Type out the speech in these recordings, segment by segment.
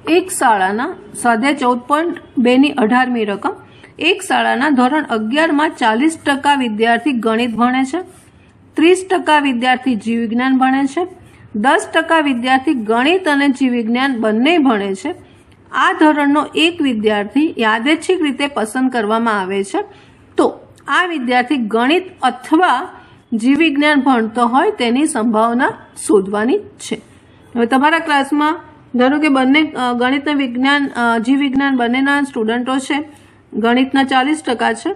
એક શાળાના સ્વાધ્યાય 14.2ની 18મી રકમ. એક શાળાના ધોરણ 11માં 40% વિદ્યાર્થી ગણિત ભણે છે, 30% વિદ્યાર્થી જીવ વિજ્ઞાન ભણે છે, 10% વિદ્યાર્થી ગણિત અને જીવ વિજ્ઞાન બંને ભણે છે. આ ધોરણનો એક વિદ્યાર્થી યાદચ્છિક રીતે પસંદ કરવામાં આવે છે, તો આ વિદ્યાર્થી ગણિત અથવા જીવ વિજ્ઞાન ભણતો હોય તેની સંભાવના શોધવાની છે. હવે તમારા ક્લાસમાં ધારો કે બંને ગણિત અને વિજ્ઞાન જીવ વિજ્ઞાન બંનેના સ્ટુડન્ટો છે. ગણિતના 40% છે,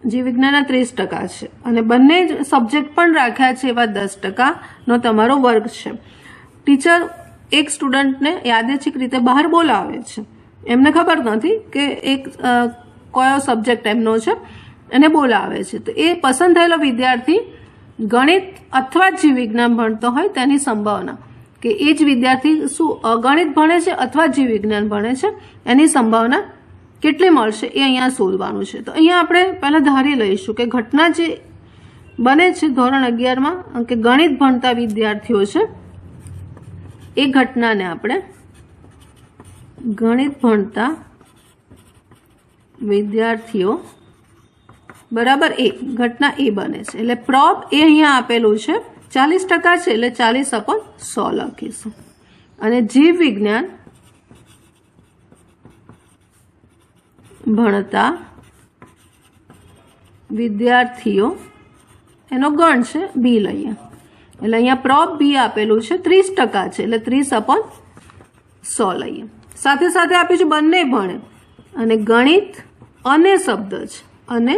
જીવ વિજ્ઞાનના 30% છે, અને બંને સબ્જેક્ટ પણ રાખ્યા છે એવા 10%નો તમારો વર્ગ છે. ટીચર એક સ્ટુડન્ટને યાદચ્છિક રીતે બહાર બોલાવે છે. એમને ખબર નથી કે એક કયો સબ્જેક્ટ એમનો છે, એને બોલાવે છે. તો એ પસંદ થયેલો વિદ્યાર્થી ગણિત અથવા જીવ વિજ્ઞાન ભણતો હોય તેની સંભાવના કે એ જ વિદ્યાર્થી શું ગણિત ભણે છે અથવા જીવ વિજ્ઞાન ભણે છે એની સંભાવના કેટલી મળશે એ અહીંયા શોધવાનું છે. તો અહીંયા આપણે પહેલાં ધારી લઈશું કે ઘટના જે બને છે ધોરણ 11માં કે ગણિત ભણતા વિદ્યાર્થીઓ છે, એ ઘટનાને આપણે ગણિત ભણતા વિદ્યાર્થીઓ બરાબર એ ઘટના એ બને છે. એટલે પ્રોબ એ અહીંયા આપેલું છે 40% છે, એટલે 40/100 લખીશું. અને જીવ વિજ્ઞાન ભણતા વિદ્યાર્થીઓ એનો ગણ છે બી લઈએ. એટલે અહીંયા પ્રોબ બી આપેલું છે 30% છે, એટલે 30/100 લઈએ. સાથે સાથે આપ્યું છે બંને ભણે, અને ગણિત અને શબ્દ છે, અને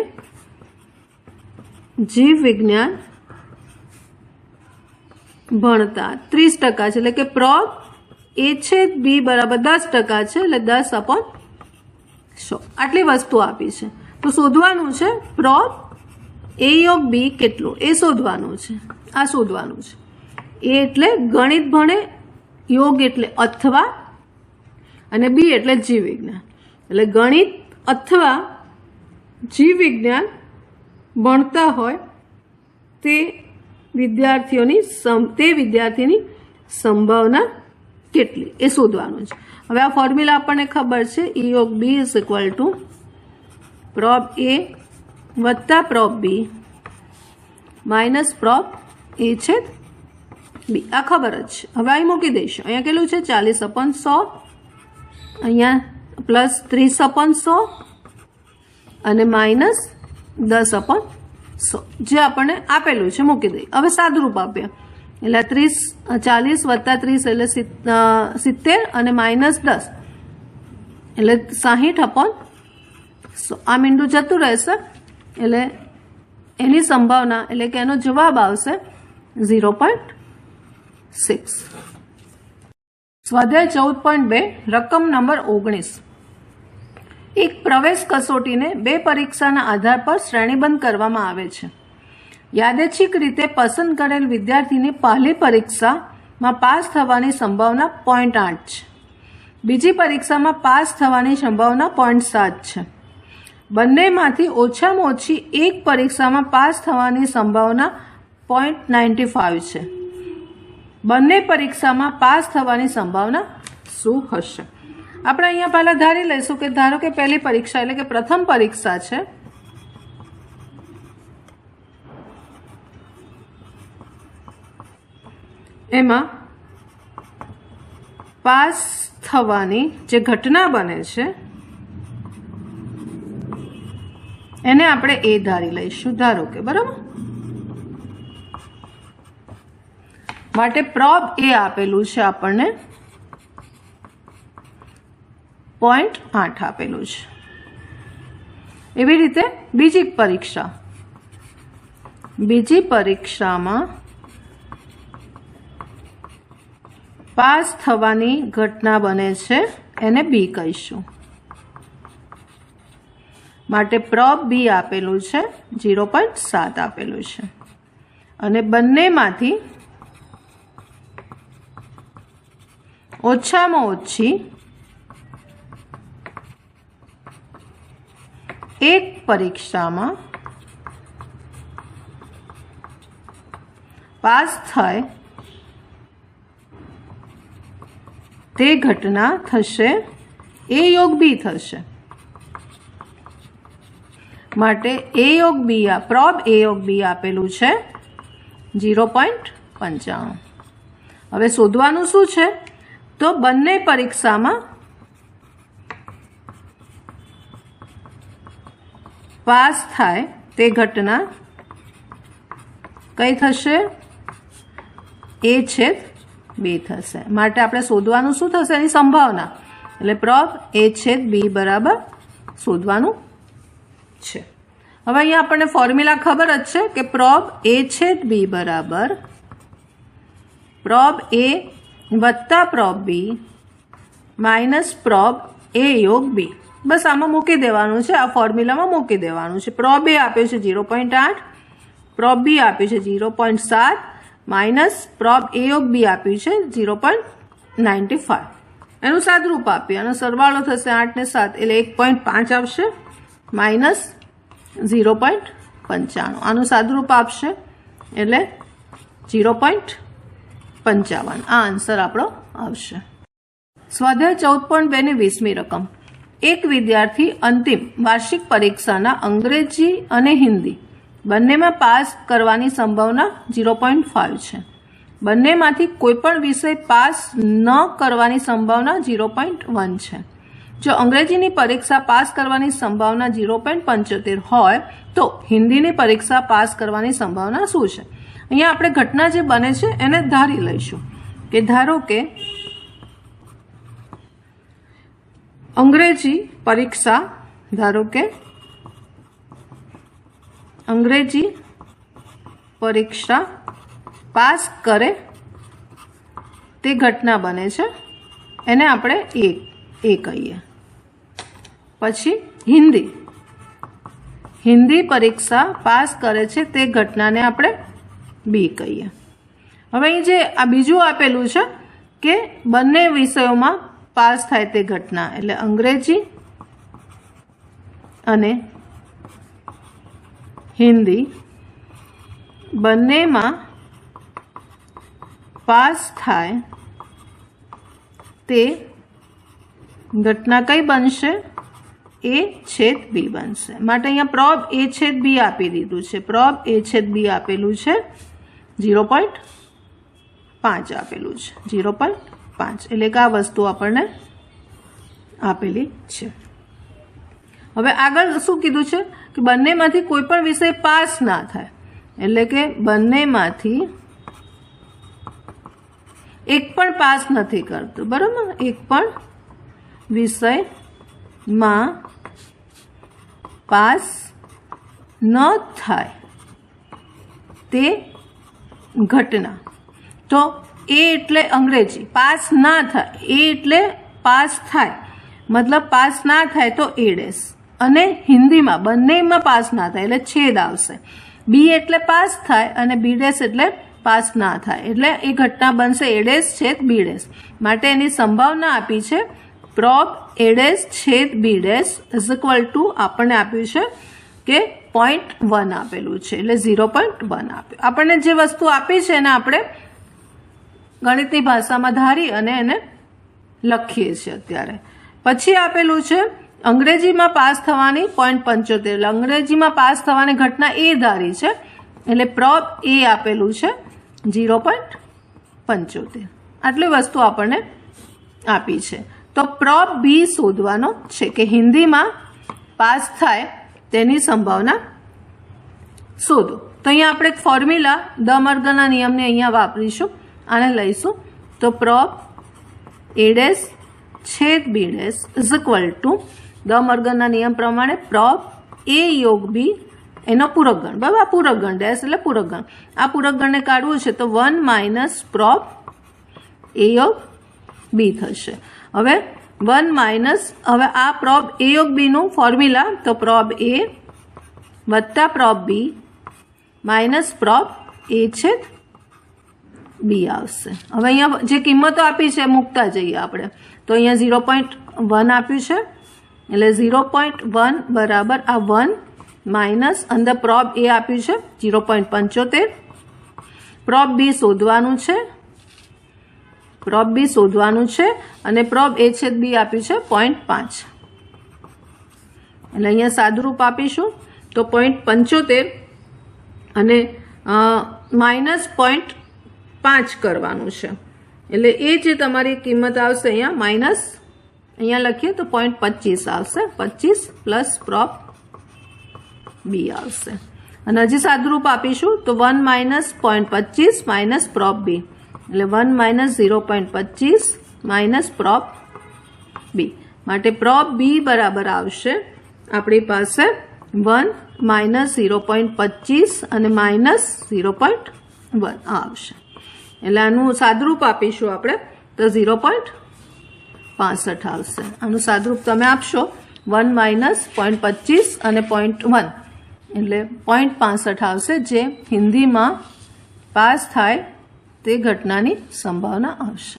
જીવ વિજ્ઞાન ભણતા 30% છે, એટલે કે પ્રોબ એ છે બી બરાબર 10% છે, એટલે 10/100 આટલી વસ્તુ આપી છે. તો શોધવાનું છે પ્રોબ એ યોગ બી કેટલું એ શોધવાનું છે. આ શોધવાનું છે. એ એટલે ગણિત ભણે, યોગ એટલે અથવા, અને બી એટલે જીવ વિજ્ઞાન. એટલે ગણિત અથવા જીવ વિજ્ઞાન ભણતા હોય તે વિદ્યાર્થીની સંભાવના કેટલી એ શોધવાનું છે. હવે આ ફોર્મ્યુલા આપણને ખબર છે, ઈ યોગ B is equal to prob A વત્તા prob B minus prob A છે બી. આ ખબર જ છે. હવે અહીં મૂકી દઈશું. અહીંયા કેટલું છે 40/100, અહીંયા પ્લસ 30/100 અને માઇનસ 10/100 જે આપણને આપેલું છે મૂકી દઈએ. હવે સાદુરૂપ આપ્યા એટલે 40 વત્તા 30 એટલે 70 અને માઇનસ 10 એટલે 60/100. આ મીંડું જતું રહેશે, એટલે એની સંભાવના એટલે કે એનો જવાબ આવશે 0.6. સ્વાધ્યાય 14.2 રકમ નંબર 19. એક પ્રવેશ કસોટીને 2 પરીક્ષાના આધાર પર શ્રેણીબદ્ધ કરવામાં આવે છે. યાદચ્છિક રીતે પસંદ કરેલ વિદ્યાર્થીની પહેલી પરીક્ષામાં પાસ થવાની સંભાવના 0.8 છે. બીજી પરીક્ષામાં પાસ થવાની સંભાવના 0.7 છે. બંનેમાંથી ઓછામાં ઓછી એક પરીક્ષામાં પાસ થવાની સંભાવના 0.95 છે. બંને પરીક્ષામાં પાસ થવાની સંભાવના શું હશે? આપણે અહીંયા પહેલા ધારી લઈશું કે ધારો કે પહેલી પરીક્ષા એટલે કે પ્રથમ પરીક્ષા છે, એમાં પાસ થવાની જે ઘટના બને છે એને આપણે એ ધારી લઈશું. ધારો કે બરાબર, માટે પ્રોબ એ આપેલું છે આપણને 0.8 આપેલું છે. એવી રીતે બીજી પરીક્ષામાં પાસ થવાની ઘટના બને છે એને બી કહીશું. માટે પ્રોબ બી આપેલું છે 0.7 આપેલું છે. અને બંનેમાંથી ઓછામાં ઓછી એક પરીક્ષામાં પાસ થાય તે ઘટના થશે એ યોગ બી થશે. માટે એ યોગ બી પ્રોબ એ યોગ બી આપેલું છે 0.95. હવે શોધવાનું શું છે? તો બંને પરીક્ષામાં પાસ થાય તે ઘટના કઈ થશે? A/B થશે. માટે આપણે શોધવાનું શું થશે? એની સંભાવના. એટલે પ્રોબ A/B બરાબર શોધવાનું છે. હવે અહીંયા આપણને ફોર્મ્યુલા ખબર જ છે કે પ્રોબ A/B બરાબર પ્રોબ A વત્તા probe B minus probe A યોગ B. બસ આમાં મૂકી દેવાનું છે, આ ફોર્મ્યુલામાં મૂકી દેવાનું છે. પ્રોબ A આપ્યું છે 0.8, પ્રોબ B આપ્યું છે 0.7 માઇનસ પ્રોબ A યોગ B આપ્યું છે 0.95. એનું સાદરૂપ આપ્યું, આનો સરવાળો થશે 8 ને 7 એટલે 1.5 આવશે માઇનસ 0.95. આનું સાદરૂપ આપશે એટલે 0.55. આ આન્સર આપણો આવશે. સ્વાધ્યાય 14.2 ની 20મી રકમ. એક વિદ્યાર્થી અંતિમ વાર્ષિક પરીક્ષાના અંગ્રેજી અને હિન્દી બંનેમાં પાસ કરવાની સંભાવના 0.5 છે. બંનેમાંથી કોઈપણ વિષય પાસ ન કરવાની સંભાવના 0.1 છે. જો અંગ્રેજીની પરીક્ષા પાસ કરવાની સંભાવના 0.75 હોય તો હિન્દીની પરીક્ષા પાસ કરવાની સંભાવના શું છે? અહીંયા આપણે ઘટના જે બને છે એને ધારી લઈશું કે ધારો કે અંગ્રેજી પરીક્ષા પાસ કરે તે ઘટના બને છે, એને આપણે એ કહીએ. પછી હિન્દી પરીક્ષા પાસ કરે છે તે ઘટનાને આપણે બી કહીએ. હવે અહીં જે આ બીજું આપેલું છે કે બંને વિષયોમાં પાસ થાય તે ઘટના, એટલે અંગ્રેજી અને હિન્દી બંનેમાં પાસ થાય તે ઘટના કઈ બનશે? A/B બનશે. માટે અહીંયા પ્રોબ A/B આપી દીધું છે. પ્રોબ A/B આપેલું છે 0.5 આપેલું છે 0.5 એટલે કે આ વસ્તુ આપણને આપેલી છે. હવે આગળ શું કીધું છે કે બંનેમાંથી કોઈ પણ વિષય પાસ ના થાય, એટલે કે બંનેમાંથી એક પણ પાસ નથી કરતું, બરાબર? એક પણ વિષયમાં પાસ ન થાય તે ઘટના. તો એ એટલે અંગ્રેજી પાસ ના થાય, એ એટલે પાસ થાય, મતલબ પાસ ના થાય તો A', અને હિન્દીમાં બંનેમાં પાસ ના થાય એટલે છેદ આવશે. બી એટલે પાસ થાય અને B' એટલે પાસ ના થાય, એટલે એ ઘટના બનશે A'/B'. માટે એની સંભાવના આપી છે પ્રોબ A'/B' આપણને આપ્યું છે કે 0.1 આપેલું છે, એટલે 0.1 આપ્યું. આપણને જે વસ્તુ આપી છે એને આપણે ગણિતની ભાષામાં ધારી અને એને લખીએ છીએ અત્યારે. પછી આપેલું છે અંગ્રેજીમાં પાસ થવાની 0.75, એટલે અંગ્રેજીમાં પાસ થવાની ઘટના એ ધારી છે, એટલે પ્રોબ A આપેલું છે 0.75. આટલી વસ્તુ આપણને આપી છે. તો પ્રોબ બી શોધવાનો છે કે હિન્દીમાં પાસ થાય તેની સંભાવના શોધો. તો અહીંયા આપણે એક ફોર્મ્યુલા દમર્ગનના નિયમને અહીંયા વાપરીશું, આને લઈશું. તો પ્રોબ A'/B દમર્ગનના નિયમ પ્રમાણે પ્રોબ A યોગ B એનો પૂરક ગણ, બરાબર? આ પૂરક ગણ, ડેશ એટલે પૂરક ગણ. આ પૂરક ગણને કાઢવું છે તો 1 માઇનસ પ્રોબ A યોગ B થશે. હવે 1 માઇનસ, હવે આ પ્રોબ A યોગ B નું ફોર્મ્યુલા, તો પ્રોબ A વત્તા probe B minus probe A/B આવશે. હવે અહીંયા જે કિંમતો આપી છે મૂકતા જઈએ આપણે. તો અહીંયા 0.1 આપ્યું છે, એટલે 0.1 બરાબર આ 1 માઇનસ અંદર પ્રોબ A આપ્યું છે 0.75. પ્રોબ B શોધવાનું છે પ્રોબ બી શોધવાનું છે અને પ્રોબ એ છેદ બી આપ્યું છે 0.5 એટલે અહીંયા સાદુરૂપ આપીશું તો 0.75 અને -0.5 કરવાનું છે એટલે એ જે તમારી કિંમત આવશે અહીંયા માઇનસ અહીંયા લખીએ તો 0.25 આવશે 25 પ્લસ પ્રોબ બી આવશે અને હજી સાદુરૂપ આપીશું તો 1 માઇનસ 0.25 માઇનસ પ્રોબ બી એટલે 1 માઇનસ 0.25 માઇનસ પ્રોબ બી માટે પ્રોબ બી બરાબર આવશે આપણી પાસે 1 માઇનસ 0.25 અને માઇનસ 0.1 આવશે એટલે આનું સાદુરૂપ આપીશું આપણે તો 0.65 આવશે આનું સાદુરૂપ તમે આપશો 1 માઇનસ 0.25 અને 0.1 એટલે 0.65 આવશે જે હિન્દીમાં પાસ થાય તે ઘટનાની સંભાવના આવશે